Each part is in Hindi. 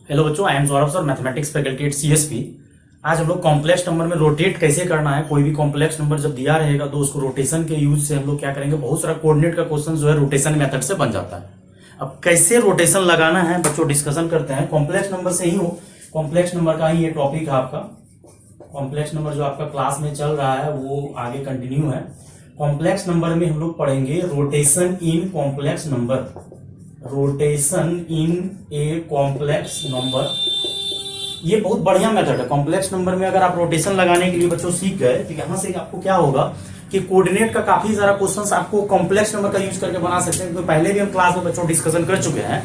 हेलो बच्चों, I am Saurabh sir, mathematics faculty at CSP. आज हम लोग कॉम्प्लेक्स नंबर में रोटेट कैसे करना है। कोई भी कॉम्प्लेक्स नंबर जब दिया रहेगा तो उसको रोटेशन के यूज से हम लोग क्या करेंगे, बहुत सारा कोऑर्डिनेट का क्वेश्चन जो है रोटेशन मेथड से बन जाता है। अब कैसे रोटेशन लगाना है बच्चों डिस्कशन करते हैं। कॉम्प्लेक्स नंबर से ही हो, कॉम्प्लेक्स नंबर का ही ये टॉपिक है आपका। कॉम्प्लेक्स नंबर जो आपका क्लास में चल रहा है वो आगे कंटिन्यू है। कॉम्प्लेक्स नंबर में हम लोग पढ़ेंगे rotation in complex number, rotation in a complex number. ये बहुत बढ़िया मेथड है कॉम्प्लेक्स नंबर में। अगर आप रोटेशन लगाने के लिए बच्चों सीख गए तो यहां से आपको क्या होगा कि कोऑर्डिनेट का काफी सारा क्वेश्चंस आपको कॉम्प्लेक्स नंबर का यूज करके बना सकते हैं। क्योंकि पहले भी हम क्लास में बच्चों डिस्कशन कर चुके हैं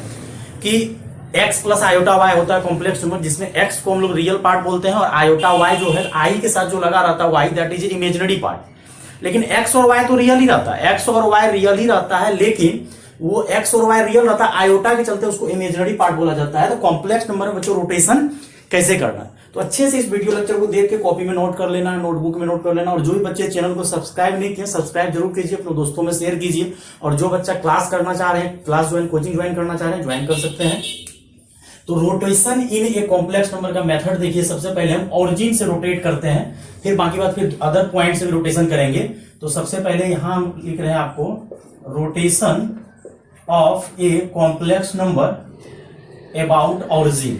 कि x प्लस आयोटा y होता है कॉम्प्लेक्स नंबर, जिसमें x को हम लोग रियल पार्ट बोलते हैं और आयोटा y जो है i के साथ जो लगा रहता है y that is imaginary part. लेकिन x और y तो रियल ही रहता है, x और y रियल ही रहता है, लेकिन वो x और y रियल रहता है, आयोटा के चलते उसको इमेजिनरी पार्ट बोला जाता है। तो कॉम्प्लेक्स नंबर में बच्चों रोटेशन कैसे करना है, तो अच्छे से इस वीडियो लेक्चर को देख के कॉपी में नोट कर लेना, नोटबुक में नोट कर लेना। और जो भी बच्चे चैनल को सब्सक्राइब नहीं किए सब्सक्राइब जरूर कीजिए, अपने दोस्तों में शेयर कीजिए। और जो बच्चा क्लास करना चाह रहे हैं, क्लास ज्वाइन कोचिंग ज्वाइन करना चाह रहे हैं, ज्वाइन कर सकते हैं। तो rotation in a complex number का मेथड देखिए। सबसे पहले हम ऑरिजिन से रोटेट करते हैं, फिर बाकी बात फिर अदर पॉइंट से भी रोटेशन करेंगे। तो सबसे पहले यहां हम लिख रहे हैं आपको rotation of a complex number about origin.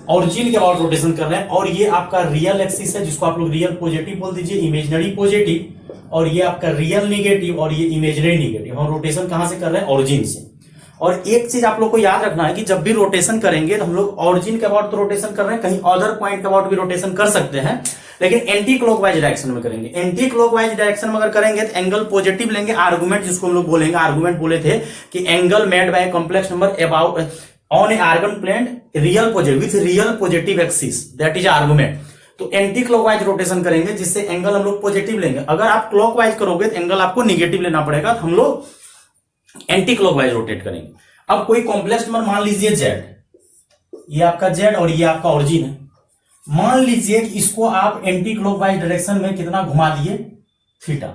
Origin के अबाउट रोटेशन कर रहे हैं। और ये आपका रियल एक्सिस है जिसको आप लोग रियल पॉजिटिव बोल दीजिए, इमेजिनरी पॉजिटिव, और ये आपका रियल निगेटिव और ये इमेजिनरी निगेटिव। हम रोटेशन कहां से कर रहे हैं, ऑरिजिन से। और एक चीज आप लोग को याद रखना है कि जब भी रोटेशन करेंगे तो हम लोग ऑरिजिन के अबाउट तो रोटेशन कर रहे हैं, कहीं अदर पॉइंट के अबाउट भी रोटेशन कर सकते हैं, लेकिन एंटी क्लॉकवाइज डायरेक्शन में करेंगे। एंटी क्लॉकवाइज डायरेक्शन में अगर करेंगे तो एंगल पॉजिटिव लेंगे। आर्गुमेंट जिसको हम लोग बोलेंगे, आर्गुमेंट बोले थे कि angle made by complex number about on a Argand plane real positive with real positive axis, that is argument. तो एंटी क्लॉकवाइज रोटेशन करेंगे जिससे एंगल हम लोग पॉजिटिव लेंगे। अगर आप क्लॉकवाइज करोगे तो एंगल आपको निगेटिव लेना पड़ेगा, तो हम लोग एंटी क्लॉकवाइज रोटेट करेंगे। अब कोई कॉम्प्लेक्स नंबर मान लीजिए z, ये आपका z और ये आपका ऑरिजिन है। मान लीजिए कि इसको आप एंटी क्लॉकवाइज डायरेक्शन में कितना घुमा दिए, थीटा।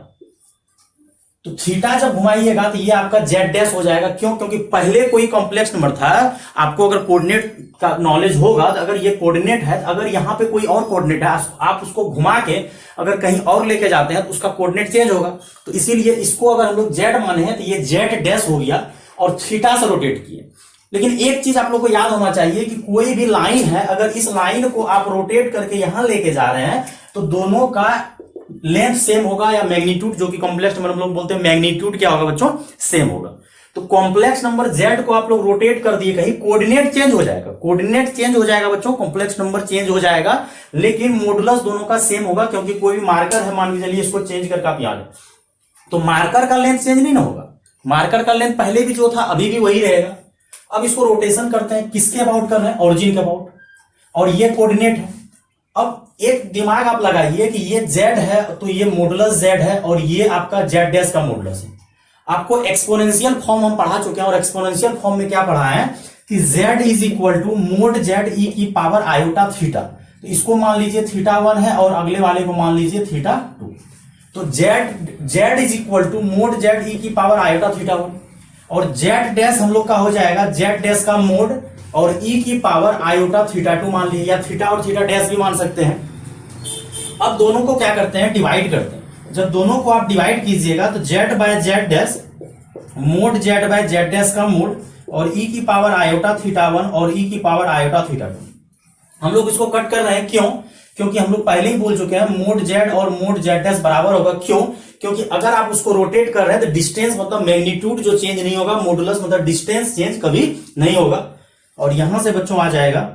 तो थीटा जब घुमाइएगा तो ये आपका z डैश हो जाएगा। क्यों? क्योंकि पहले कोई कॉम्प्लेक्स नंबर था। आपको अगर कोऑर्डिनेट का नॉलेज होगा तो अगर ये कोऑर्डिनेट है, अगर यहां पे कोई और कोऑर्डिनेट है, आप उसको घुमा के अगर कहीं और लेके जाते हैं तो उसका कोऑर्डिनेट चेंज होगा। तो इसीलिए इसको अगर हम लोग z माने हैं तो ये z डैश हो गया और थीटा से रोटेट किए। लेकिन एक चीज आप लोग को याद होना चाहिए कि कोई भी लाइन है, अगर इस लाइन को आप रोटेट करके यहां लेके जा रहे हैं तो दोनों का लेंथ सेम होगा, या मैग्नीट्यूड, जो कि कॉम्प्लेक्स नंबर हम लोग बोलते हैं मैग्नीट्यूड क्या होगा बच्चों, सेम होगा। तो कॉम्प्लेक्स नंबर z को आप लोग रोटेट कर दिए कहीं, कोऑर्डिनेट चेंज हो जाएगा, कोऑर्डिनेट चेंज हो जाएगा बच्चों, कॉम्प्लेक्स नंबर चेंज हो जाएगा, लेकिन मॉडुलस दोनों का सेम होगा। क्योंकि कोई भी मार्कर है, मान के चलिए इसको चेंज करके आप याद है, तो मार्कर का लेंथ चेंज नहीं ना होगा। मार्कर का लेंथ पहले भी जो था अभी भी वही रहेगा। अब इसको रोटेशन करते हैं, किसके अबाउट कर रहे हैं, ऑरिजिन के अबाउट, और ये कोऑर्डिनेट है। अब एक दिमाग आप लगाइए कि ये z है तो ये मॉडुलस z है और ये आपका z डैश का मॉडुलस है। आपको एक्सपोनेंशियल फॉर्म हम पढ़ा चुके हैं, और एक्सपोनेंशियल फॉर्म में क्या पढ़ा है कि z is equal to mod z e की पावर आयोटा थीटा। तो इसको मान लीजिए थीटा 1 है और अगले वाले को मान लीजिए थीटा 2। तो z is equal to mod z e की पावर आयोटा थीटा 1, और z डैश हम लोग का हो जाएगा z डैश का मोड और e की पावर आयोटा थीटा 2 मान लीजिए, या थीटा और थीटा डैश भी मान सकते हैं। अब दोनों को क्या करते हैं, डिवाइड करते हैं। जब दोनों को आप डिवाइड कीजिएगा तो z by z dash mod z by z dash का मोड और e की पावर आयोटा थीटा 1 और e की पावर आयोटा थीटा 2। हम लोग इसको कट कर रहे हैं, क्यों? क्योंकि हम लोग पहले ही बोल चुके हैं मोड z और मोड z डैश बराबर होगा। क्यों? क्योंकि अगर आप उसको रोटेट कर रहे हैं तो डिस्टेंस मतलब मैग्नीट्यूड जो चेंज नहीं होगा, मॉडुलस मतलब डिस्टेंस चेंज कभी नहीं होगा। और यहां से बच्चों आ जाएगा,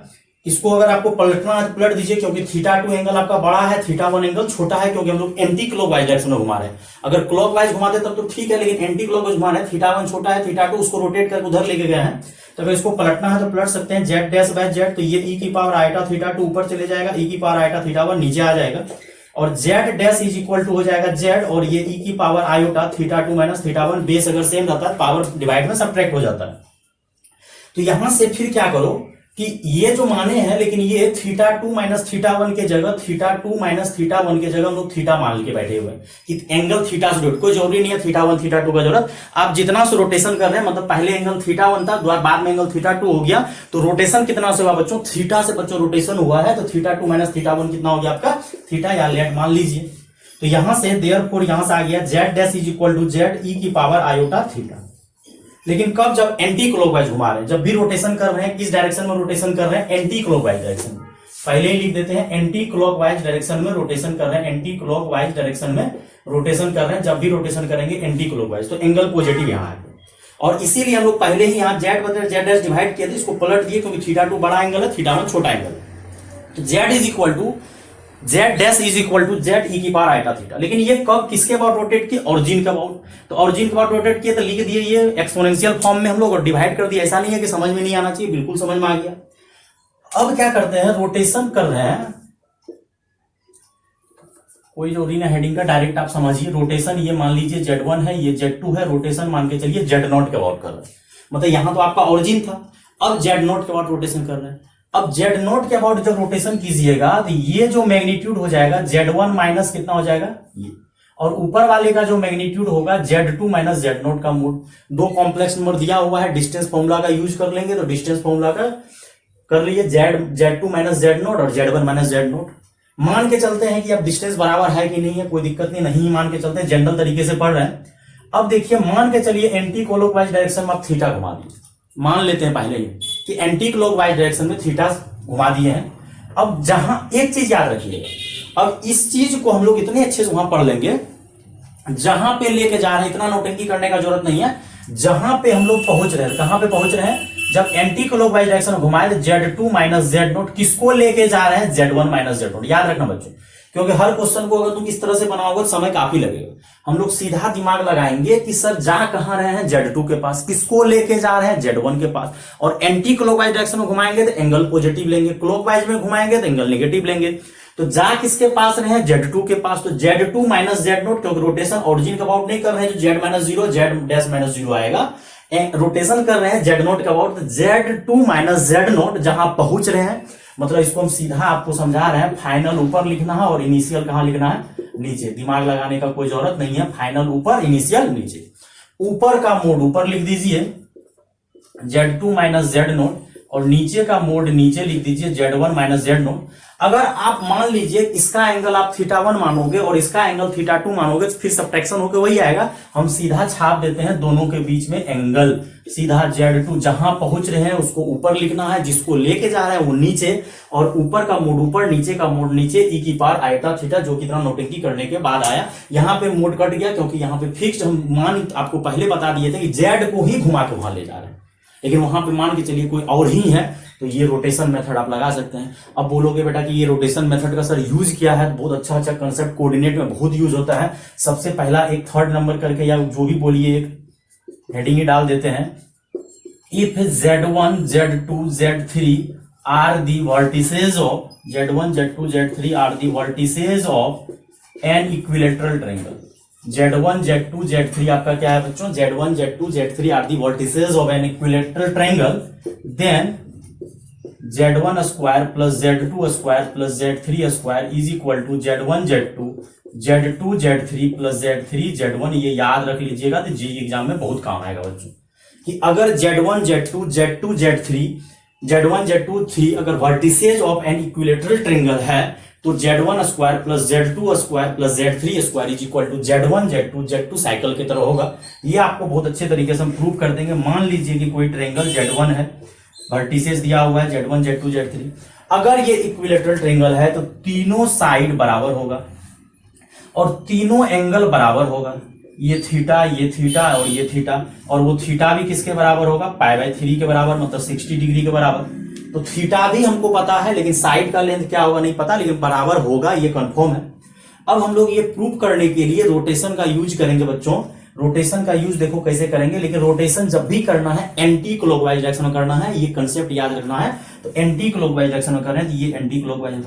इसको अगर आपको पलटना है तो पलट दीजिए, क्योंकि थीटा 2 एंगल आपका बड़ा है, थीटा 1 एंगल छोटा है, क्योंकि हम लोग एंटी क्लॉकवाइज डायरेक्शन में घुमा रहे हैं। अगर क्लॉकवाइज घुमाते तब तो ठीक है, लेकिन एंटी क्लॉकवाइज घुमा रहे हैं, थीटा 1 छोटा है, थीटा 2 उसको रोटेट करके उधर लेके गए हैं। तो अगर इसको पलटना है तो पलट सकते हैं, z डैश बाय z, तो ये e की पावर आयोटा थीटा 2 ऊपर चले जाएगा, e की पावर आयोटा थीटा 1 नीचे आ जाएगा, और z dash is equal to हो जाएगा z, और ये e की power iota theta 2 minus theta 1, base अगर सेम रहता है पावर डिवाइड में सब्ट्रैक्ट हो जाता है। तो यहां से फिर क्या करो, कि ये जो माने हैं, लेकिन ये theta two minus theta one के जगह theta two minus theta one के जगह हम लोग थीटा मान के बैठे हुए हैं कि एंगल थीटा से कोई जरूरी नहीं है थीटा वन थीटा टू का जरूरत। आप जितना से रोटेशन कर रहे हैं, मतलब पहले एंगल थीटा वन था, बाद में एंगल थीटा टू हो गया, तो रोटेशन कितना से हुआ बच्चों, थीटा से बच्चों रोटेशन हुआ है, तो theta two minus theta one कितना हो गया आपका, थीटा या लेट मान लीजिए। तो यहां से देयरफॉर यहां से आ गया z dash is equal to z e की पावर आयोटा थीटा। लेकिन कब, जब एंटी क्लॉकवाइज घुमा रहे हैं, जब भी रोटेशन कर रहे हैं, किस डायरेक्शन में रोटेशन कर रहे हैं, एंटी क्लॉकवाइज डायरेक्शन में। पहले ही लिख देते हैं एंटी क्लॉकवाइज डायरेक्शन में रोटेशन कर रहे हैं, एंटी क्लॉकवाइज डायरेक्शन में रोटेशन कर रहे हैं। जब भी रोटेशन करेंगे एंटी क्लॉकवाइज, तो एंगल पॉजिटिव यहां है, और इसीलिए हम लोग पहले ही यहां जेड बदले जेड डैश डिवाइड किया था, इसको पलट दिए क्योंकि थीटा टू बड़ा एंगल है, थीटा वन छोटा एंगल है। तो z is equal to z dash is equal to z e की पावर आयटा थीटा। लेकिन ये कब किसके अबाउट रोटेट किया, ऑरिजिन के अबाउट। तो ऑरिजिन के अबाउट रोटेट किया तो लिख दिए ये एक्सपोनेंशियल फॉर्म में हम लोग, और डिवाइड कर दिया। ऐसा नहीं है कि समझ में नहीं आना चाहिए, बिल्कुल समझ में आ गया। अब क्या करते हैं, रोटेशन कर रहे हैं, कोई जरूरी ना हेडिंग का, डायरेक्ट आप समझिए रोटेशन। ये मान लीजिए Z1 है, ये Z2 है, रोटेशन मान के चलिए Z0 के अबाउट कर रहे हैं। मतलब यहां तो आपका ऑरिजिन था, अब Z0 के अबाउट रोटेशन कर रहे हैं। अब Z0 के अबाउट जब रोटेशन कीजिएगा तो ये जो मैग्नीट्यूड हो जाएगा Z1 माइनस कितना हो जाएगा ये, और ऊपर वाले का जो मैग्नीट्यूड होगा Z2 माइनस Z0 का मोड। दो कॉम्प्लेक्स नंबर दिया हुआ है, डिस्टेंस फॉर्मूला का यूज कर लेंगे, तो डिस्टेंस फॉर्मूला का कर लीजिए Z2 माइनस Z0 और Z1 माइनस Z0। मान के चलते हैं कि अब डिस्टेंस बराबर है कि नहीं है, कोई दिक्कत नहीं मान के चलते हैं, जनरल तरीके से पढ़ रहे हैं। अब देखिए मान के चलिए एंटी क्लॉकवाइज डायरेक्शन में आप थीटा घुमा दीजिए, मान लेते हैं पहले ही कि एंटी क्लॉकवाइज डायरेक्शन में थीटा घुमा दिए हैं। अब जहां एक चीज याद रखिएगा, अब इस चीज को हम लोग इतने अच्छे से वहां पढ़ लेंगे, जहां पे लेके जा रहे हैं इतना नोटंकी करने का जरूरत नहीं है। जहां पे हम लोग पहुंच रहे हैं, कहां पे पहुंच रहे हैं, जब एंटी क्लॉकवाइज डायरेक्शन घुमाए तो Z2 माइनस Z0 किसको लेके जा रहे हैं, Z1 माइनस Z0। याद रखना बच्चों, क्योंकि हर क्वेश्चन को अगर तुम इस तरह से बनाओगे तो समय काफी लगेगा। हम लोग सीधा दिमाग लगाएंगे कि सर जा कहां रहे हैं, Z2 के पास, किसको लेके जा रहे हैं, Z1 के पास। और एंटी क्लॉकवाइज डायरेक्शन में घुमाएंगे तो एंगल पॉजिटिव लेंगे, क्लॉकवाइज में घुमाएंगे तो एंगल नेगेटिव लेंगे। तो जा किसके पास रहे हैं, Z2 के पास, तो Z2 माइनस Z0, क्योंकि रोटेशन ऑरिजिन के अबाउट नहीं कर रहे हैं, जो Z minus zero Z dash minus zero आएगा, रोटेशन कर रहे हैं Z0 के अबाउट, तो Z2 माइनस Z0 जहां पहुंच रहे हैं। मतलब इसको हम सीधा आपको समझा रहे हैं, फाइनल ऊपर लिखना है और इनिशियल कहां लिखना है, नीचे। दिमाग लगाने का कोई जरूरत नहीं है, फाइनल ऊपर इनिशियल नीचे। ऊपर का मोड ऊपर लिख दीजिए Z2 माइनस Z0, और नीचे का मोड नीचे लिख दीजिए Z1 माइनस Z0। अगर आप मान लीजिए इसका एंगल आप θ1 मानोगे और इसका एंगल θ2 मानोगे, तो फिर सब्ट्रैक्शन होकर वही आएगा। हम सीधा छाप देते हैं दोनों के बीच में एंगल, सीधा Z2 जहां पहुंच रहे हैं उसको ऊपर लिखना है, जिसको लेके जा रहे हैं वो नीचे, और ऊपर का मोड ऊपर, नीचे का मोड नीचे, ई की पावर आयटा थीटा, जो कि तरह नोटंकी करने के बाद आया। यहाँ पे मोड कट गया क्योंकि यहाँ पे फिक्स्ड हम मान आपको पहले बता दिए थे कि Z को ही घुमा के वहां ले जा रहे हैं, लेकिन वहां पे मान के चलिए कोई और ही है, तो ये रोटेशन मेथड आप लगा सकते हैं। अब बोलोगे बेटा कि ये रोटेशन मेथड का सर यूज किया है, बहुत अच्छा अच्छा कंसेप्ट कोऑर्डिनेट में बहुत यूज होता है। सबसे पहला एक थर्ड नंबर करके या जो भी बोलिए एक हेडिंग ही डाल देते हैं, if Z1 Z2 Z3 are the vertices of Z1 Z2 Z3 are the vertices of an equilateral triangle. Z1 Z2 Z3 आपका क्या है बच्चों, Z1 Z2 Z3 are the vertices of an equilateral triangle, then Z1 square plus Z2 square plus Z3 square is equal to Z1 Z2 Z2 Z3 plus Z3 Z1। ये याद रख लीजिएगा, तो जी एग्जाम में बहुत काम आएगा बच्चों, कि अगर Z1 Z2 Z2 Z3 Z1 Z2 3 अगर vertices of an equilateral triangle है, तो Z1 square plus Z2 square plus Z3 square is equal to Z1 Z2 Z2 cycle की तरह होगा। ये आपको बहुत अच्छे तरीके से हम प्रूव कर देंगे। मान लीजिए कि कोई ट्रायंगल Z1 है, वर्टिसेज दिया हुआ है Z1 Z2 Z3, अगर ये इक्विलेटरल ट्रायंगल है तो तीनों साइड बराबर होगा और तीनों एंगल बराबर होगा, ये थीटा और ये थीटा, और वो थीटा भी किसके बराबर होगा, π/3 के बराबर, मतलब 60 डिग्री के बराबर। तो थीटा भी हमको पता है, लेकिन साइड का लेंथ क्या होगा नहीं पता, लेकिन बराबर होगा, ये कंफर्म है। अब हम लोग ये प्रूव करने के लिए रोटेशन का यूज करेंगे बच्चों। रोटेशन का यूज देखो कैसे करेंगे, लेकिन रोटेशन जब भी करना है एंटी क्लॉकवाइज डायरेक्शन में करना है, ये कंसेप्ट याद रखना है। तो एंटी क्लॉकवाइज डायरेक्शन में कर रहे हैं, तो ये एंटी क्लॉकवाइज।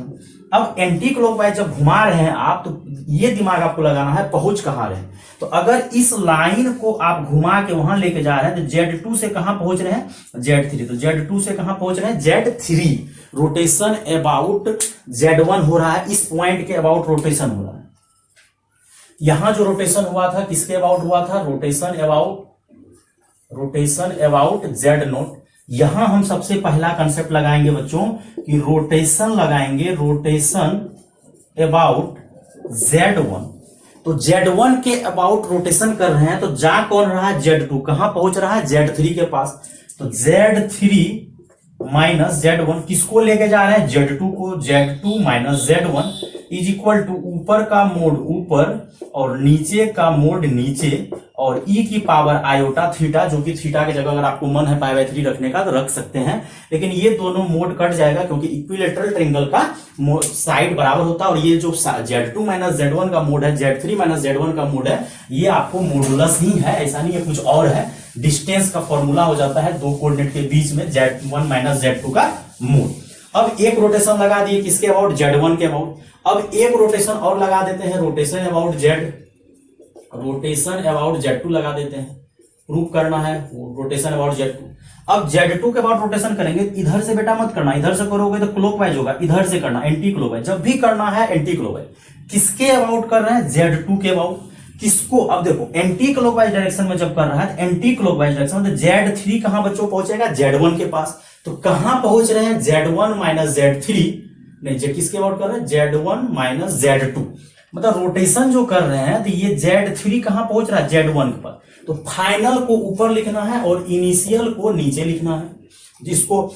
अब एंटी क्लॉकवाइज जब घुमा रहे हैं आप, तो ये दिमाग आपको लगाना है पहुंच कहां रहे हैं। तो अगर इस लाइन को आप घुमा के वहां लेके जा रहे हैं, तो Z2 से कहां पहुंच रहे हैं, Z3। तो Z2 से कहां पहुंच रहे हैं, Z3। रोटेशन अबाउट Z1 हो रहा है, इस पॉइंट के अबाउट रोटेशन हो रहा है। यहां जो रोटेशन हुआ था किसके अबाउट हुआ था, रोटेशन अबाउट Z0। यहां हम सबसे पहला कंसेप्ट लगाएंगे बच्चों कि रोटेशन लगाएंगे, रोटेशन अबाउट Z1। तो Z1 के अबाउट रोटेशन कर रहे हैं, तो जा कौन रहा है, Z2। कहां पहुंच रहा है, Z3 के पास। तो Z3 माइनस Z1 किसको लेके जा रहे हैं, Z2 को। Z2 minus Z1 is equal to ऊपर का मोड ऊपर और नीचे का मोड नीचे और ई की पावर आयोटा थीटा, जो कि थीटा की जगह अगर आपको मन है π/3 रखने का तो रख सकते हैं, लेकिन ये दोनों मोड कट जाएगा क्योंकि इक्विलेटरल ट्रायंगल का साइड बराबर होता है। और ये जो Z2 माइनस Z1 का मोड है, Z3 माइनस Z1 का मोड है, ये आपको मॉडुलस ही है, ऐसा नहीं है कुछ और है। डिस्टेंस का फॉर्मूला हो जाता है दो कोऑर्डिनेट के बीच में Z1 माइनस Z2 का मोड। अब एक रोटेशन लगा दिए किसके अबाउट, Z1 के अबाउट। अब एक रोटेशन और लगा देते हैं, रोटेशन अबाउट Z2 लगा देते हैं, प्रूफ करना है रोटेशन अबाउट Z2। अब Z2 के बाद रोटेशन करेंगे, इधर से बेटा मत करना, इधर से करोगे तो क्लॉकवाइज होगा, इधर से करना एंटी क्लॉकवाइज। जब भी करना है एंटी क्लॉकवाइज। किसके अबाउट कर रहे हैं, Z2 के अबाउट। किसको, अब देखो एंटी क्लॉकवाइज डायरेक्शन में जब कर रहा है, एंटी क्लॉकवाइज डायरेक्शन में, तो Z3 कहां बच्चों पहुंचेगा, Z1 के पास। तो कहां पहुंच रहे हैं, Z1 माइनस Z3 नहीं, किसके अबाउट कर रहे हैं, Z1 माइनस Z2। मतलब रोटेशन जो कर रहे हैं, तो ये Z3 कहां पहुंच रहा है, Z1 के पास। तो फाइनल को ऊपर लिखना है और इनिशियल को नीचे लिखना है। जिसको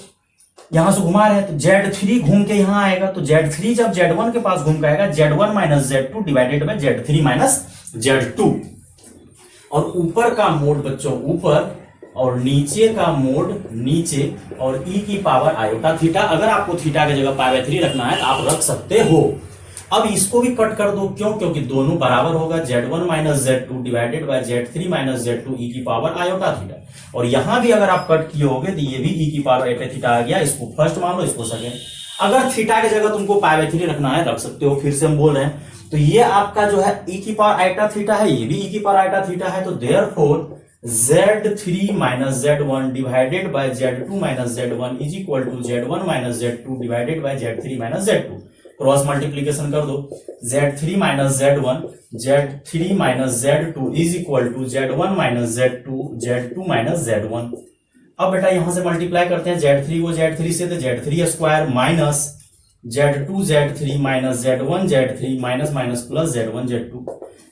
यहां से घुमा रहे हैं, तो Z3 घूम के यहां आएगा, तो Z3 जब Z1 के पास घूम के आएगा, Z1 minus Z2 divided by Z3 minus Z2। और ऊपर का मोड बच्चों ऊपर और नीचे का मोड नीचे और ई की पावर आयोटा थीटा। अगर आपको थीटा की जगह π/3 रखना है तो आप रख सकते हो। अब इसको भी कट कर दो, क्यों, क्योंकि दोनों बराबर होगा, Z1 minus Z2 divided by Z3 minus Z2 ई की पावर आयोटा थीटा। और यहां भी अगर आप कट किए होगे तो ये भी ई की पावर आयोटा थीटा आ गया। इसको फर्स्ट मान लो, इसको सेकेंड। अगर थीटा की जगह तुमको π/3 रखना है रख सकते हो, फिर से हम बोल रहे हैं। तो ये आपका जो है ई की पावर आयोटा थीटा है, ये भी ई की पावर आयोटा थीटा है। तो therefore Z3 minus Z1 divided by Z2 minus Z1 is equal to Z1 minus Z2 divided by Z3 minus Z2। Cross multiplication कर दो, Z3 minus Z1 minus Z2 is equal to Z1 minus Z2 minus Z1। अब बेटा यहां से मल्टीप्लाई करते हैं, Z3 को Z3 से, तो Z3 square minus Z2 minus Z1 minus minus plus Z1 Z2।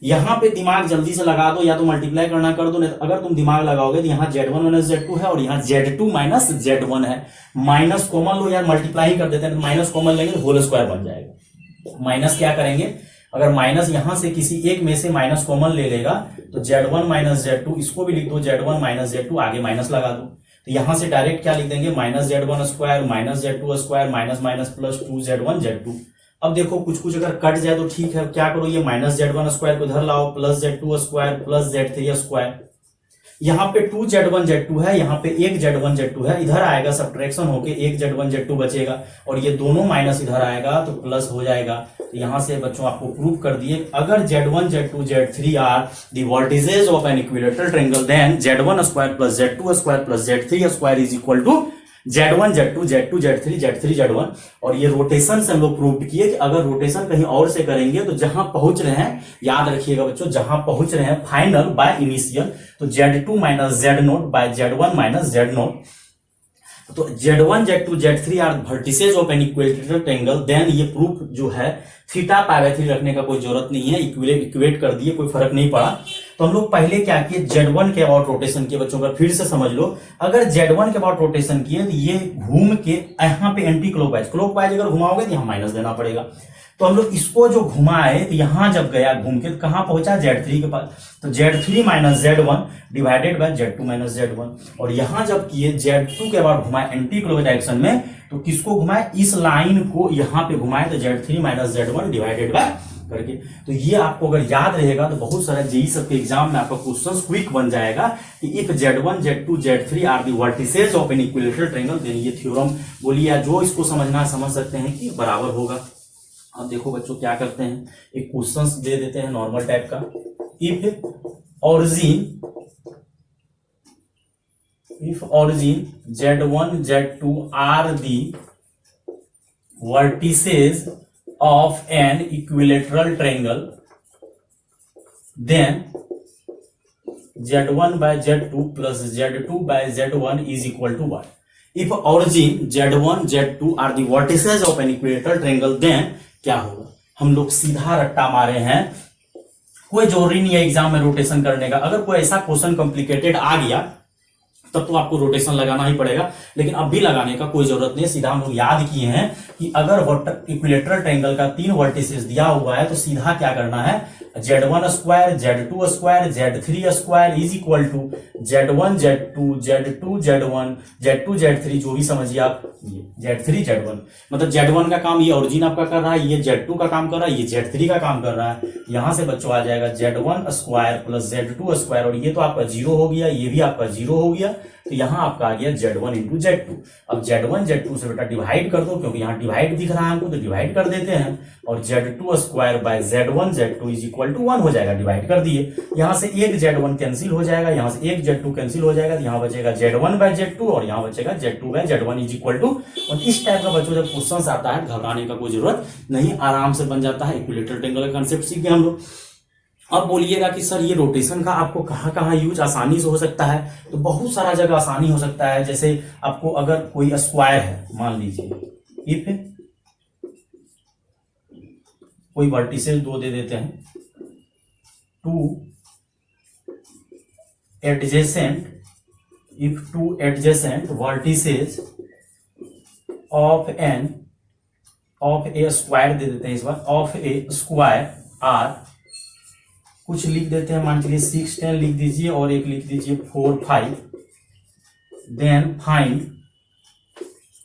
यहां पे दिमाग जल्दी से लगा दो, या तो मल्टीप्लाई करना कर दो, नहीं अगर तुम दिमाग लगाओगे तो यहाँ Z1 माइनस Z2 है और यहाँ Z2 माइनस Z1 है। माइनस कॉमन लो यार, मल्टीप्लाई कर देते हैं, तो माइनस कॉमन लेंगे तो होल स्क्वायर बन जाएगा। माइनस क्या करेंगे, अगर माइनस यहां से किसी एक में से माइनस कॉमन ले लेगा तो Z1 माइनस Z2, इसको भी लिख दो Z1 माइनस Z2, आगे माइनस लगा दो। तो यहां से डायरेक्ट क्या लिख देंगे, minus Z1 square minus Z2 square minus minus plus 2Z1 Z2। अब देखो कुछ अगर कट जाए तो ठीक है, क्या करो, ये माइनस Z1 स्क्वायर को इधर लाओ, plus Z2 square plus Z3 square. यहाँ पे 2Z1 Z2 है, यहाँ पे 1Z1 Z2 है, इधर आएगा सब्ट्रैक्शन होके 1Z1 Z2 बचेगा और ये दोनों माइनस इधर आएगा तो प्लस हो जाएगा। तो यहां से बच्चों आपको प्रूव कर दिए, अगर Z1 Z2 Z3 are the vertices of an equilateral triangle, then Z1 square plus Z2 square plus Z3 square is equal to Z1 Z2 Z2 Z3 Z3 Z1। और ये रोटेशन से हम लोग प्रूव किए कि अगर रोटेशन कहीं और से करेंगे तो जहां पहुंच रहे हैं, याद रखिएगा बच्चों, जहां पहुंच रहे हैं फाइनल बाय इनिशियल, तो Z2 minus Z0 bye Z1 minus Z0। तो Z1 Z2 Z3 are vertices of an equilateral triangle, then ये प्रूफ जो है थीटा π/3 रखने का कोई जरूरत नहीं है, इक्वेट कर दिए, कोई फर्क नहीं पड़ा। तो हम लोग पहले क्या किए, Z1 के अबाउट रोटेशन किए बच्चों का, फिर से समझ लो। अगर Z1 के अबाउट रोटेशन किए तो ये घूम के यहाँ पे एंटी क्लॉकवाइज अगर घुमाओगे तो यहाँ माइनस देना पड़ेगा। तो हम लोग इसको जो घुमाए तो यहां जब गया घूम के तो कहां पहुंचा, Z3 के पास। तो Z3 minus Z1 divided by Z2 minus Z1। और यहां जब किए Z2 के बाद घुमाए एंटी क्लॉकवाइज डायरेक्शन में, तो किसको घुमाए, इस लाइन को यहां पे घुमाए, तो Z3 minus Z1 divided bye करके। तो ये आपको अगर याद रहेगा तो बहुत सारा जेई सबके एग्जाम में आपका क्वेश्चन क्विक बन जाएगा कि if Z1 Z2 Z3 are the vertices of an equilateral triangle then ये थ्योरम बोलिए, या जो इसको समझना समझ सकते हैं कि बराबर होगा। अब देखो बच्चों क्या करते हैं, एक क्वेश्चन दे देते हैं नॉर्मल टाइप का। If origin Z1 Z2 are the vertices of an equilateral triangle, then Z1 by Z2 plus Z2 by Z1 is equal to what? If origin Z1 Z2 are the vertices of an equilateral triangle, then क्या होगा? हम लोग सीधा रट्टा मारे हैं, कोई जरूरी नहीं है एग्जाम में रोटेशन करने का। अगर कोई ऐसा क्वेश्चन कॉम्प्लिकेटेड आ गया तब तो आपको रोटेशन लगाना ही पड़ेगा, लेकिन अब भी लगाने का कोई जरूरत नहीं है। सीधा हम लोग याद किए हैं कि अगर इक्विलेटरल ट्रायंगल का 3 वर्टिसेस दिया हुआ है तो सीधा क्या करना है, Z1 square Z2 square Z3 square is equal to Z1 Z2 Z2 Z1 Z2 Z3, जो भी समझिए आप, ये Z3 Z1 मतलब Z1 का काम ये ओरिजिन आपका कर रहा है, ये Z2 का काम कर रहा है, ये Z3 का काम कर रहा है। यहां से बच्चों आ जाएगा Z1 square plus Z2 square, और ये तो आपका 0 हो गया, ये भी आपका 0 हो गया, तो यहां आपका आ गया Z1 इंटू Z2। अब Z1 Z2 से बेटा डिवाइड कर दो, क्योंकि यहां डिवाइड दिख रहा है हमको, तो डिवाइड कर देते हैं, और Z2 square by Z1 Z2 is equal to 1 हो जाएगा। डिवाइड कर दिए, यहां से एक Z1 कैंसिल हो जाएगा, यहां से एक Z2 कैंसिल हो जाएगा, तो यहां बचेगा Z1 बाय Z2 और यहां बचेगा Z2 bye Z1 is equal to. और इस टाइप का बच्चों जब क्वेश्चन आता है घबराने का कोई जरूरत नहीं, आराम से बन जाता है। इक्विलेटरल ट्रायंगल का कांसेप्ट सीख गए हम लोग। अब बोलिएगा कि सर ये रोटेशन का आपको कहां कहां यूज आसानी से हो सकता है, तो बहुत सारा जगह आसानी हो सकता है। जैसे आपको अगर कोई स्क्वायर है, मान लीजिए इफ कोई वर्टिसेस 2 दे देते हैं, 2 adjacent vertices of a square दे देते हैं, इस बार ऑफ ए स्क्वायर आर, कुछ लिख देते हैं, मान लीजिए 6 10 लिख दीजिए और एक लिख दीजिए 4 5, देन फाइंड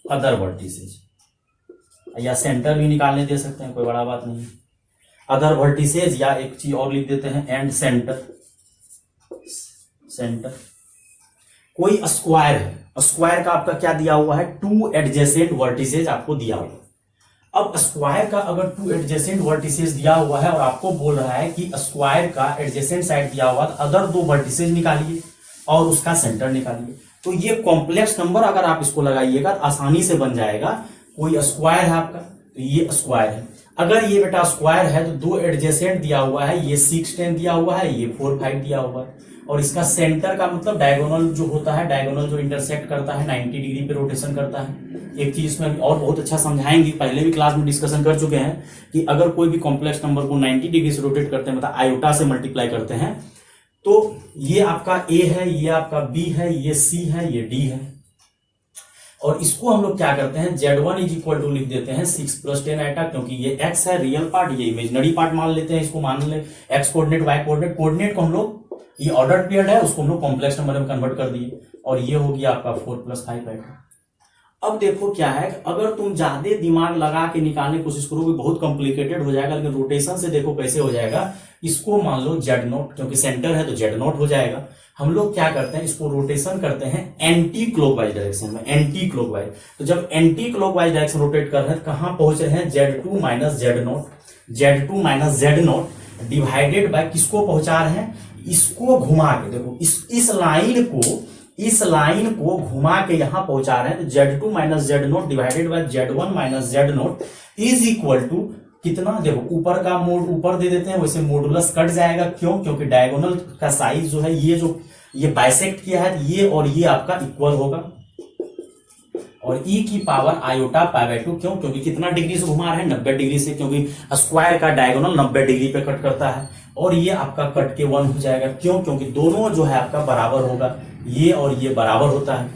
अदर वर्टिसेज, या सेंटर भी निकालने दे सकते हैं, कोई बड़ा बात नहीं। अदर वर्टिसेज, या एक चीज और लिख देते हैं एंड सेंटर। कोई स्क्वायर है, स्क्वायर का आपका क्या दिया हुआ है, 2 एडजेसेंट वर्टिसेज आपको दिया हुआ है। अब स्क्वायर का अगर 2 एडजेसेंट वर्टिसेस दिया हुआ है और आपको बोल रहा है कि स्क्वायर का एडजेसेंट साइड दिया हुआ, तो अदर 2 वर्टिसेस निकालिए और उसका सेंटर निकालिए। तो ये कॉम्प्लेक्स नंबर अगर आप इसको लगाइएगा तो आसानी से बन जाएगा। कोई स्क्वायर है आपका, तो ये स्क्वायर है। अगर ये बेटा स्क्वायर है तो 2 एडजेसेंट दिया हुआ है, ये 6 10 दिया हुआ है, ये 4 5 दिया हुआ है, और इसका सेंटर का मतलब डायगोनल जो होता है, डायगोनल जो इंटरसेक्ट करता है 90 डिग्री पे रोटेशन करता है। एक चीज इसमें और बहुत अच्छा समझाएंगे, पहले भी क्लास में डिस्कशन कर चुके हैं कि अगर कोई भी कॉम्प्लेक्स नंबर को 90 डिग्री से रोटेट करते हैं, मतलब आयोटा से मल्टीप्लाई करते हैं, तो ये आपका ए है, ये आपका बी है, ये सी है, ये डी है। और इसको हम लोग क्या करते हैं, Z1 इज इक्वल टू लिख देते हैं 6 + 10 आइटा, क्योंकि ये x है रियल पार्ट, ये इमेजिनरी पार्ट मान लेते हैं, इसको मान ले x coordinate y coordinate. Coordinate को हम लोग, ये ऑर्डर पेयर्ड है, उसको हम लोग कॉम्प्लेक्स नंबर में कन्वर्ट कर दिए, और ये हो गया आपका 4 + 5 आइटा। अब देखो क्या है, अगर तुम ज्यादा दिमाग लगा के निकालने की कोशिश करोगे बहुत कॉम्प्लिकेटेड हो जाएगा, लेकिन रोटेशन से देखो कैसे हो जाएगा। इसको मान लो Z0, क्योंकि सेंटर है तो Z0 हो जाएगा। हम लोग क्या करते हैं, इसको रोटेशन करते हैं एंटी क्लॉकवाइज डायरेक्शन में, एंटी क्लॉकवाइज। तो जब एंटी क्लॉकवाइज डायरेक्शन रोटेट कर रहे हैं, कहां पहुंच रहे हैं, Z2 minus Z0 divided bye किसको पहुंचा रहे हैं, इसको घुमा के देखो, इस लाइन को घुमा के यहां पहुंचा रहे हैं। तो Z2 minus Z0 divided by Z1 minus Z0 is equal to कितना, देखो ऊपर का मोड ऊपर दे देते हैं, वैसे मोडुलस कट जाएगा। क्यों, क्योंकि डायगोनल का साइज जो है, ये बाइसेक्ट किया है, ये और ये आपका इक्वल होगा, और e की पावर आयोटा π/2। क्यों, क्योंकि कितना डिग्री से घुमा रहे हैं, 90 डिग्री से, क्योंकि स्क्वायर का डायगोनल 90 डिग्री पे कट करता है। और ये आपका कट के 1 हो जाएगा। क्यों, क्योंकि दोनों जो है आपका बराबर होगा, ये और ये बराबर होता है।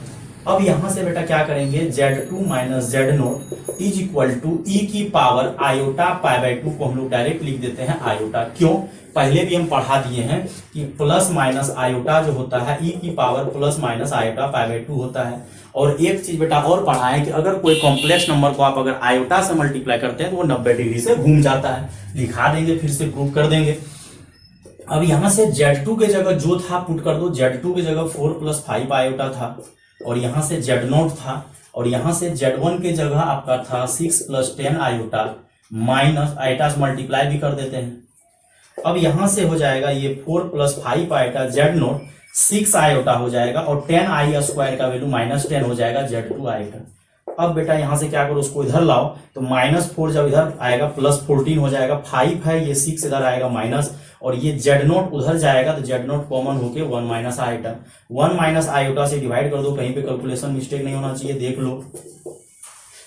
अब यहां से बेटा क्या करेंगे, Z2 minus z naught is equal to e की पावर आयोटा पाई बाय 2 को हम लोग डायरेक्ट लिख देते हैं आयोटा। क्यों, पहले भी हम पढ़ा दिए हैं कि प्लस माइनस आयोटा जो होता है ई की power plus minus iota pi by 2 होता है। और एक चीज बेटा और पढ़ा है कि अगर कोई कॉम्प्लेक्स नंबर को आप अगर आयोटा से मल्टीप्लाई करते हैं तो वो 90 डिग्री से घूम जाता है। दिखा देंगे, फिर से प्रूव कर देंगे। अब यहां से Z2 के जगह जो था पुट कर दो, Z2 की जगह 4 + 5 आयोटा था, और यहां से Z0 था, और यहां से Z1 के जगह आपका था 6 + 10 आयोटा माइनस आयोटा से मल्टीप्लाई भी कर देते हैं। अब यहां से हो जाएगा ये 4 + 5 आयोटा Z0 6 आयोटा हो जाएगा, और 10 आई स्क्वायर का वैल्यू -10 हो जाएगा Z2 आयोटा। अब बेटा यहां से क्या करो, उसको इधर लाओ तो -4 जब इधर आएगा +14 हो जाएगा, 5 है ये 6 इधर आएगा माइनस, और ये Z0 उधर जाएगा तो Z0 कॉमन होके 1 माइनस आयोटा, 1 माइनस आयोटा से डिवाइड कर दो, कहीं पे कैलकुलेशन मिस्टेक नहीं होना चाहिए, देख लो।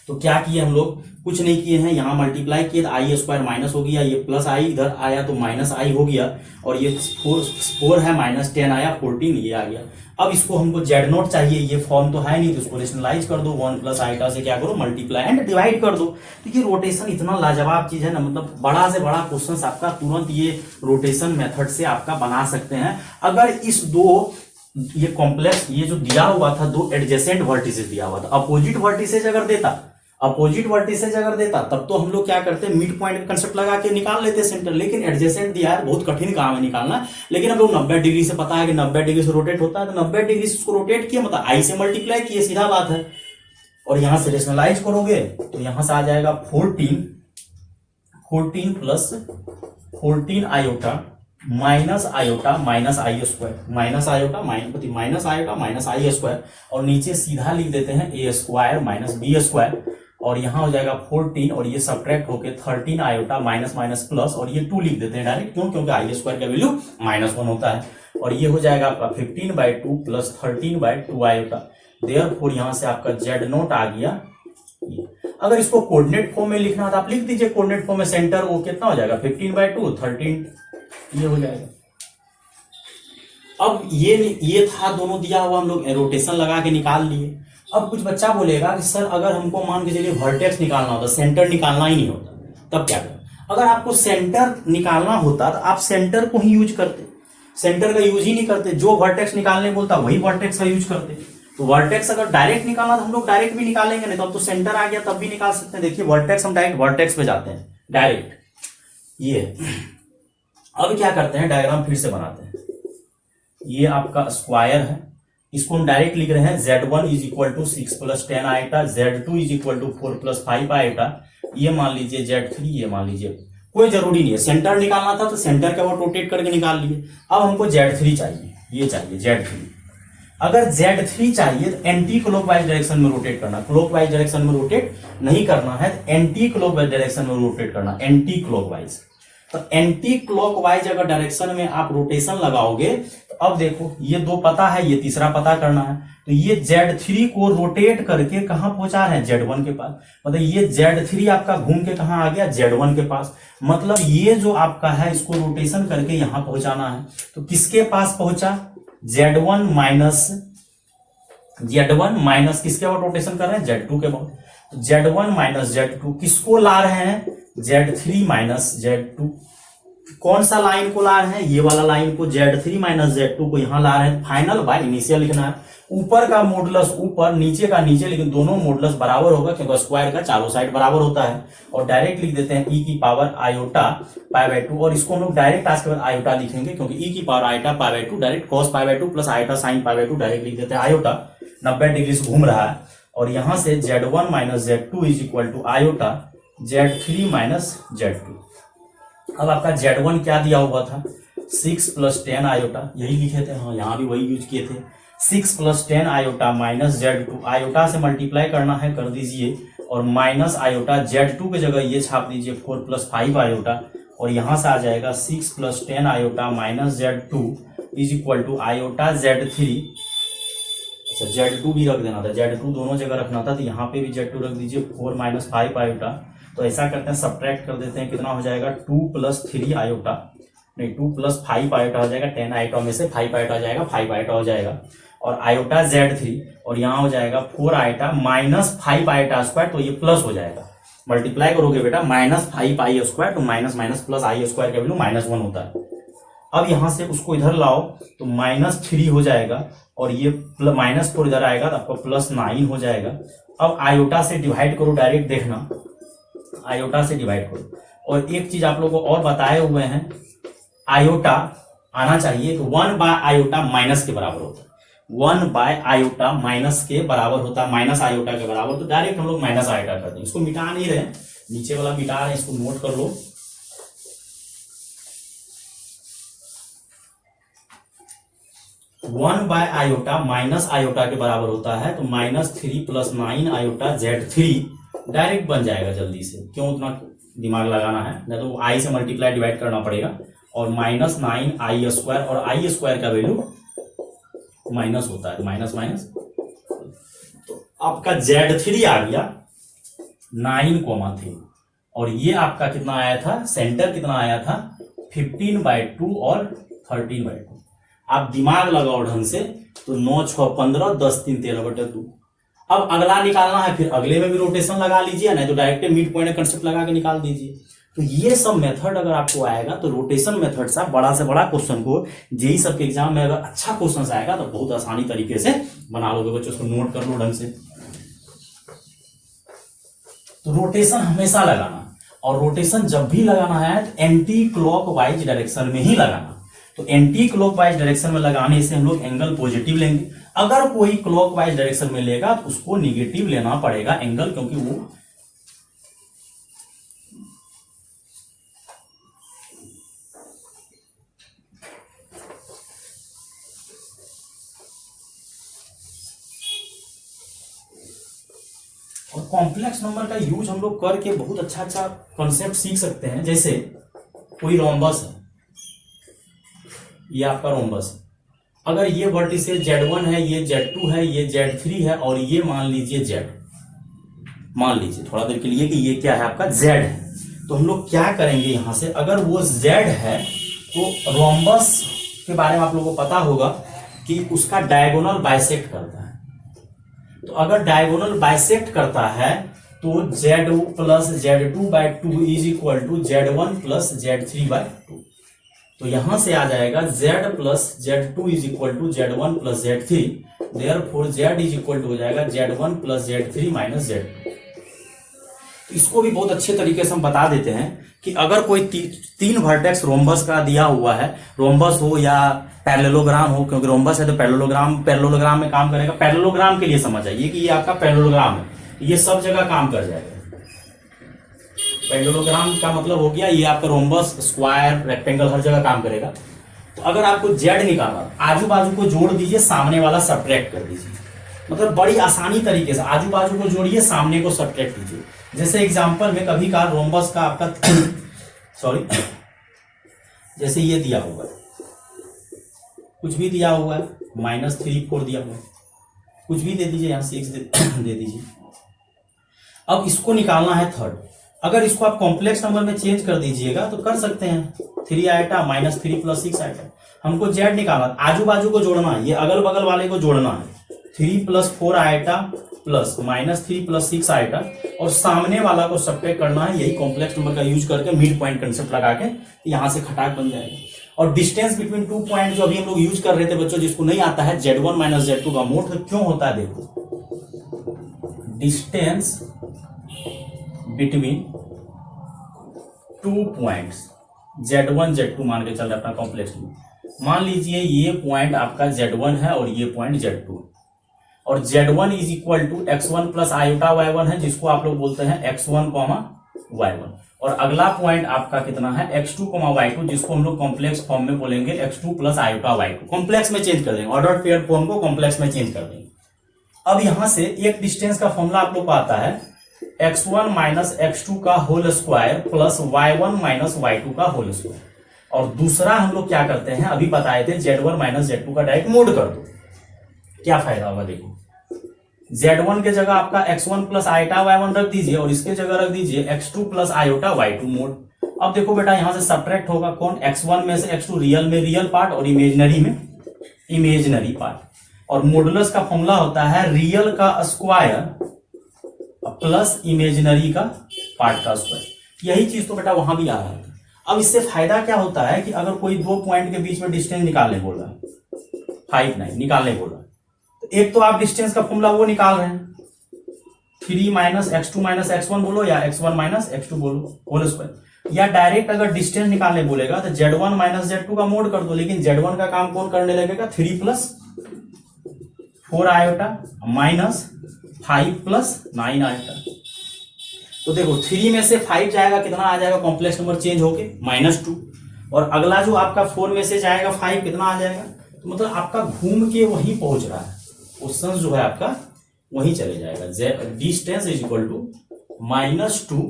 तो क्या किए हम लोग, कुछ नहीं किए हैं, यहाँ मल्टीप्लाई किए तो आई स्क्वायर माइनस हो गया, ये प्लस आई इधर आया तो माइनस आई हो गया, और ये 4 है -10 आया 14 ये आ गया। अब इसको हमको Z0 चाहिए, ये फॉर्म तो है नहीं तो इसको रेशनलाइज कर दो, 1 + आयोटा से क्या करो मल्टीप्लाई एंड डिवाइड कर दो। तो ये रोटेशन इतना लाजवाब चीज है ना, मतलब बड़ा से बड़ा क्वेश्चन आपका तुरंत ये रोटेशन मेथड से आपका बना सकते हैं। अगर इस दो ये कॉम्प्लेक्स ये जो दिया हुआ था, दो एडजेसेंट वर्टिसेस दिया हुआ था, अपोजिट वर्टिसेस अगर देता तब तो हम लोग क्या करते, मिड पॉइंट का कंसेप्ट लगा के निकाल लेते सेंटर, लेकिन एडजेसेंट दिया है, बहुत कठिन काम है निकालना। लेकिन हम लोग 90 डिग्री से, पता है कि 90 डिग्री से रोटेट होता है, तो 90 डिग्री से उसको रोटेट किया, मतलब आई से मल्टीप्लाई किए, सीधा बात है। और यहां से रेशनलाइज करोगे तो यहां से आ जाएगा 14 + 14 iota minus iota minus i square, माइनस आयोटा माइनस आई स्क्वायर, और नीचे सीधा लिख देते हैं a square minus b square, और यहां हो जाएगा 14, और ये सब्ट्रैक्ट होके 13 आयोटा माइनस माइनस प्लस, और ये 2 लिख देते हैं डायरेक्ट। क्यों, क्योंकि आई स्क्वायर का वैल्यू -1 होता है, और ये हो जाएगा आपका 15/2 + 13/2 आयोटा। देयरफॉर यहां से आपका Z0 आ गया। अगर इसको कोऑर्डिनेट फॉर्म में लिखना तो आप लिख दीजिए, कोऑर्डिनेट फॉर्म में सेंटर वो कितना हो जाएगा 15/2 13 ये हो जाएगा। अब ये था दोनों दिया हुआ, हम लोग रोटेशन लगा के निकाल लिए। अब कुछ बच्चा बोलेगा कि सर अगर हमको मान के चलिए वर्टेक्स निकालना होता, सेंटर निकालना ही नहीं होता, तब क्या करें? अगर आपको सेंटर निकालना होता तो आप सेंटर को ही यूज करते, सेंटर का यूज ही नहीं करते, जो वर्टेक्स निकालने बोलता वही वर्टेक्स का यूज करते। तो वर्टेक्स अगर डायरेक्ट निकालना तो हम लोग डायरेक्ट भी निकालेंगे, नहीं तो अब तो सेंटर आ गया तब भी निकाल सकते हैं। देखिए वर्टेक्स, हम डायरेक्ट वर्टेक्स पे जाते हैं डायरेक्ट। ये अब क्या करते हैं, डायग्राम फिर से बनाते हैं। ये आपका स्क्वायर है, इसको हम डायरेक्ट लिख रहे हैं Z1 = 6 + 10 आयोटा, Z2 = 4 + 5 आयोटा, ये मान लीजिए Z3, ये मान लीजिए, कोई जरूरी नहीं है, सेंटर निकालना था तो सेंटर का वो रोटेट करके निकाल लिए। अब हमको Z3 चाहिए, ये चाहिए Z3। अगर Z3 चाहिए तो एंटी क्लॉकवाइज डायरेक्शन में रोटेट करना, क्लॉकवाइज डायरेक्शन में रोटेट नहीं करना है, एंटी क्लॉकवाइज डायरेक्शन में रोटेट करना, एंटी क्लॉकवाइज। तो एंटी क्लॉकवाइज अगर डायरेक्शन में आप रोटेशन लगाओगे तो अब देखो ये 2 पता है, ये तीसरा पता करना है। तो ये Z3 को रोटेट करके कहां पहुंचा रहे हैं, Z1 के पास। मतलब ये Z3 आपका घूम के कहां आ गया, Z1 के पास। मतलब ये जो आपका है इसको रोटेशन करके यहां पहुंचाना है, तो किसके पास पहुंचा, Z1 माइनस किसके बाद रोटेशन कर रहे हैं, Z2 के बाद। तो Z1 - Z2 किसको ला रहे हैं, Z3 - Z2। कौन सा लाइन को ला रहे हैं, ये वाला लाइन को, Z3 - Z2 को यहां ला रहे हैं। फाइनल बाय इनिशियल लिखना है, ऊपर का मॉडुलस ऊपर, नीचे का नीचे, लेकिन दोनों मॉडुलस बराबर होगा क्योंकि स्क्वायर का चारों साइड बराबर होता है। और डायरेक्ट लिख देते हैं e की पावर आयोटा π/2, और इसको हम लोग डायरेक्ट आज के बाद आयोटा लिखेंगे क्योंकि e की power iota π/2 direct cos π/2 plus iota sin π/2 direct लिख देते हैं आयोटा। 90 डिग्री से घूम रहा है, और यहां से Z1 - Z2 = iota Z3 - Z2। अब आपका Z1 क्या दिया हुआ था, 6 + 10 आयोटा, यही लिखे थे, हाँ यहाँ भी वही यूज किए थे। 6 + 10 आयोटा माइनस Z2, आयोटा से मल्टीप्लाई करना है, कर दीजिए, और माइनस आयोटा Z2 की जगह ये छाप दीजिए 4 + 5 आयोटा, और यहां से आ जाएगा 6 + 10 iota minus Z2 = iota Z3। अच्छा Z2 भी रख देना था, Z2 दोनों जगह रखना था, तो यहाँ पे भी Z2 रख दीजिए 4 - 5 आयोटा। तो ऐसा करते हैं, सब्ट्रैक्ट कर देते हैं, कितना हो जाएगा 2 + 3 आयोटा, नहीं 2 + 5 आयोटा हो जाएगा, 10 आयोटा में से 5 आयोटा हो जाएगा, 5 आयोटा हो जाएगा। और आयोटा Z3 और यहाँ हो जाएगा 4 आयोटा माइनस 5 आयोटा स्क्वायर, तो ये प्लस हो जाएगा। मल्टीप्लाई करोगे बेटा माइनस 5 आई स्क्वायर, तो माइनस माइनस प्लस आई स्क्वायर का वैल्यू -1 होता है। अब यहां से उसको इधर लाओ तो -3 हो जाएगा और ये -4 इधर आएगा तो आपका +9 हो जाएगा। अब आयोटा से डिवाइड करो, डायरेक्ट देखना, आयोटा से डिवाइड करो। और एक चीज आप लोगों को और बताए हुए हैं, आयोटा आना चाहिए तो 1 बाय आयोटा माइनस के बराबर होता है, 1 बाय आयोटा माइनस के बराबर होता है, माइनस आयोटा के बराबर, तो डायरेक्ट हम लोग माइनस आयोटा करते हैं। इसको मिटा नहीं रहे, नीचे वाला मिटा रहे हैं, इसको नोट कर लो। 1 बाय आयोटा माइनस आयोटा के बराबर होता है, तो -3 + 9 आयोटा Z3 डायरेक्ट बन जाएगा जल्दी से। क्यों उतना दिमाग लगाना है, नहीं तो आई से मल्टीप्लाई डिवाइड करना पड़ेगा। और -9 आई स्क्वायर, और आई स्क्वायर का वैल्यू माइनस होता है, माइनस माइनस, तो आपका Z3 आ गया 9,3 और ये आपका कितना आया था, सेंटर कितना आया था 15/2 और 13/2। आप दिमाग लगाओ ढंग से, तो 9 6 15 10 3 13/2। अब अगला निकालना है, फिर अगले में भी रोटेशन लगा लीजिए, नहीं तो डायरेक्ट मिड पॉइंट कंसेप्ट लगा के निकाल दीजिए। तो ये सब मेथड अगर आपको आएगा तो रोटेशन मेथड से बड़ा क्वेश्चन को जेई सब के एग्जाम में अगर अच्छा क्वेश्चन आएगा तो बहुत आसानी तरीके से बना लोगे बच्चों। उसको नोट कर लो ढंग से। तो रोटेशन हमेशा लगाना, और रोटेशन जब भी लगाना है तो एंटी क्लॉकवाइज डायरेक्शन में ही लगाना। तो एंटी क्लॉकवाइज डायरेक्शन में लगाने से हम लोग एंगल पॉजिटिव लेंगे। अगर कोई क्लॉकवाइज डायरेक्शन में लेगा तो उसको निगेटिव लेना पड़ेगा एंगल, क्योंकि वो और कॉम्प्लेक्स नंबर का यूज हम लोग करके बहुत अच्छा कॉन्सेप्ट सीख सकते हैं। जैसे कोई रोम्बस है, ये आपका रोम्बस है, अगर ये वर्टिसेस Z1 है, ये Z2 है, ये Z3 है, और ये मान लीजिए Z, मान लीजिए थोड़ा देर के लिए कि ये क्या है आपका Z है, तो हम लोग क्या करेंगे यहां से, अगर वो Z है तो रोम्बस के बारे में आप लोगों को पता होगा कि उसका डायगोनल बाइसेक्ट करता है। तो अगर डायगोनल बाइसेक्ट करता है तो Z + Z2/2 = Z1 + Z3/2। तो यहां से आ जाएगा Z + Z2 = Z1 + Z3, therefore Z हो जाएगा Z1 + Z3 - Z2। इसको भी बहुत अच्छे तरीके से हम बता देते हैं कि अगर कोई तीन वर्टेक्स रोम्बस का दिया हुआ है, रोम्बस हो या पैरेललोग्राम हो, क्योंकि रोम्बस है तो पैरेललोग्राम में काम करेगा। पैरेललोग्राम के लिए समझ आइए कि ये आपका पैरेललोग्राम है, ये सब जगह काम कर जाएगा। पैरेललोग्राम का मतलब हो गया ये आपका रोम्बस, स्क्वायर, रेक्टेंगल हर जगह काम करेगा। तो अगर आपको Z निकालना, आजू बाजू को जोड़ दीजिए, सामने वाला सब्ट्रैक्ट कर दीजिए। मतलब बड़ी आसानी तरीके से आजू बाजू को जोड़िए, सामने को सब्ट्रैक्ट कीजिए। जैसे एग्जांपल में कभी कभार रोम्बस का आपका सॉरी जैसे ये दिया हुआ है, कुछ भी दिया हुआ है, -3 4 दिया हुआ है, कुछ भी दे दीजिए, यहां 6 दे दीजिए। अब इसको निकालना है थर्ड। अगर इसको आप कॉम्प्लेक्स नंबर में चेंज कर दीजिएगा तो कर सकते हैं, 3 आयोटा -3 + 6 आयोटा। हमको Z निकालना, आजू बाजू को जोड़ना है, ये अगल बगल वाले को जोड़ना है, 3 + 4 आयोटा प्लस -3 + 6 आयोटा, और सामने वाला को सब्ट्रैक्ट करना है। यही कॉम्प्लेक्स नंबर का यूज करके मिड पॉइंट कंसेप्ट लगा के यहां से खटाक बन जाएगा। और डिस्टेंस बिटवीन 2 पॉइंट जो अभी हम लोग यूज कर रहे थे बच्चों, जिसको नहीं आता है, Z1 - Z2 का मोड, तो क्यों होता है देखो, distance between 2 points Z1 Z2 मान के चल रहे अपना कॉम्प्लेक्स में। मान लीजिए ये पॉइंट आपका Z1 है और ये पॉइंट Z2, और Z1 = x1 + आयोटा y1 है, जिसको आप लोग बोलते हैं x1, y1। और अगला पॉइंट आपका कितना है, x2, y2, जिसको हम लोग कॉम्प्लेक्स फॉर्म में बोलेंगे x2 + आयोटा y2। कॉम्प्लेक्स में चेंज कर देंगे, ऑर्डर पेयर फॉर्म को कॉम्प्लेक्स में चेंज कर देंगे। अब यहां से एक डिस्टेंस का फॉर्मूला आप लोग को आता है, x1 - x2 का whole square plus y1 - y2 का होल स्क्वायर। और दूसरा हम लोग क्या करते हैं, अभी बताए थे, Z1 - Z2 का डायरेक्ट मोड कर दो। क्या फायदा होगा देखो, Z1 के जगह आपका x1 + आयोटा y1 रख दीजिए, और इसके जगह रख दीजिए x2 + आयोटा y2 मोड। अब देखो बेटा यहां से सब्ट्रैक्ट होगा कौन, x1 में से x2 रियल में रियल पार्ट और इमेजिनरी में इमेजिनरी पार्ट। और मॉडुलस का फॉर्मूला होता है रियल का स्क्वायर प्लस इमेजिनरी का पार्ट का स्क्वायर। यही चीज तो बेटा वहां भी आ रहा था। अब इससे फायदा क्या होता है कि अगर कोई दो पॉइंट के बीच में डिस्टेंस निकालने बोल रहा है 5 9 निकालने बोल रहा है, तो एक तो आप डिस्टेंस का फॉर्मूला वो निकाल रहे हैं 3 माइनस x2 माइनस x1 बोलो या x1 माइनस x2 बोलो होल स्क्वायर, या डायरेक्ट अगर डिस्टेंस निकालने बोलेगा तो z1 माइनस z2 का मोड कर दो। लेकिन z1 का काम कौन करने लगेगा 3 plus 4 iota minus 5 plus 9 iota. तो देखो 3 में से 5 जाएगा कितना आ जाएगा कॉम्प्लेक्स नंबर चेंज होके -2, और अगला जो आपका 4 में से जाएगा 5 कितना आ जाएगा, तो मतलब आपका घूम के वहीं पहुंच रहा है, क्वेश्चन जो है आपका वहीं चले जाएगा। डिस्टेंस इज इक्वल टू -2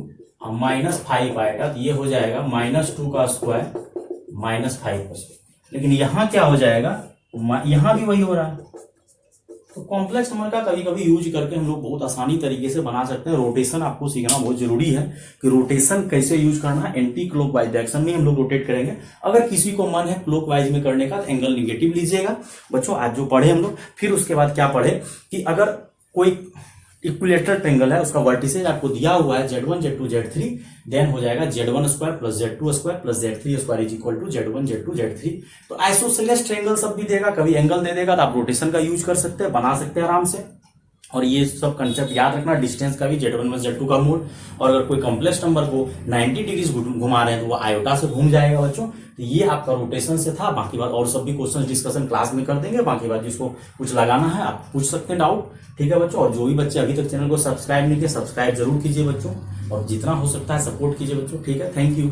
-5 आएगा, तो ये हो जाएगा -2 का स्क्वायर -5 का स्क्वायर। लेकिन यहां क्या हो जाएगा, यहां भी वही हो रहा है। तो कॉम्प्लेक्स नंबर का कभी कभी यूज करके हम लोग बहुत आसानी तरीके से बना सकते हैं। रोटेशन आपको सीखना बहुत जरूरी है कि रोटेशन कैसे यूज करना है। एंटी क्लॉकवाइज डायरेक्शन में हम लोग रोटेट करेंगे। अगर किसी को मन है क्लॉकवाइज में करने का तो एंगल निगेटिव लीजिएगा। बच्चों आज जो पढ़े हम लोग, फिर उसके बाद क्या पढ़े कि अगर कोई इक्विलेटरल ट्रायंगल है, उसका वर्टिसेज आपको दिया हुआ है z1 z2 z3, देन हो जाएगा z1 square plus z2 square plus z3 square is equal to z1 z2 z3। तो आइसोसेलेस ट्रायंगल सब भी देगा, कभी एंगल दे देगा, तो आप रोटेशन का यूज कर सकते हैं, बना सकते हैं आराम से। और ये सब कंसेप्ट याद रखना, डिस्टेंस का भी z1 में z2 का मोड। और अगर कोई कॉम्प्लेक्स नंबर को 90 डिग्री घुमा रहे हैं तो वो आयोटा से घूम जाएगा बच्चों। तो ये आपका रोटेशन से था। बाकी बात और सब भी क्वेश्चन डिस्कशन क्लास में कर देंगे। बाकी बात जिसको कुछ लगाना है आप पूछ सकते हैं डाउट, ठीक है बच्चों। और जो भी बच्चे अभी तक चैनल को सब्सक्राइब नहीं किए, सब्सक्राइब जरूर कीजिए बच्चों, और जितना हो सकता है सपोर्ट कीजिए बच्चों, ठीक है। Thank you.